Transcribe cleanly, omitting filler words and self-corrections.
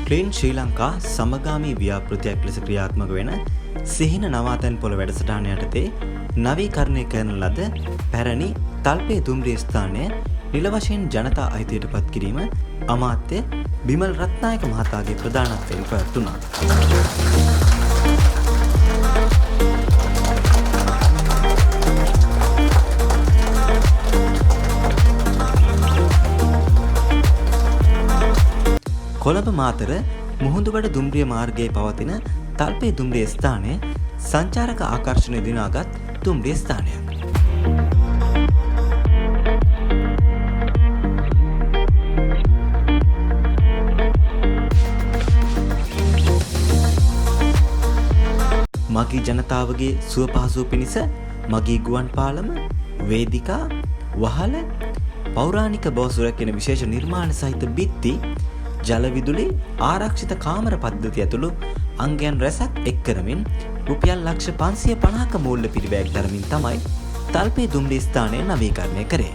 Plane ශ්‍රී ලංකා සමගාමී ව්‍යාපෘතියක් ලෙස ක්‍රියාත්මක වෙන සිහින නවාතැන් පොළ වැඩසටහන යටතේ නවීකරණය කරන ලද පැරණි තල්පේ දුම්රිය ස්ථානය නිල වශයෙන් ජනතා අයිතියට පත් කිරීම අමාත්‍ය බිමල් රත්නායක මහතාගේ ප්‍රධානත්වයෙන් පැවැත්වුණා. කොළඹ මාතර මුහුදුබඩ දුම්රිය මාර්ගයේ පවතින තල්පේ දුම්රිය ස්ථානය සංචාරක ආකර්ෂණය දිනාගත් දුම්රිය ස්ථානයක්. මගී ජනතාවගේ සුව පහසුව පිණිස මගී ගුවන් පාලම, වේදිකා, වහල, පෞරාණික බව සුරැකෙන විශේෂ නිර්මාණ සහිත බිත්ති, ජල විදුලි, ආරක්ෂිත කාමර පද්ධතිය ඇතුළු අංගයන් රැසක් එක් කරමින් රුපියල් ලක්ෂ 550ක මූල්‍ය පිරිවැයක් දරමින් තමයි තල්පේ දුම්රිය ස්ථානය නවීකරණය කරේ.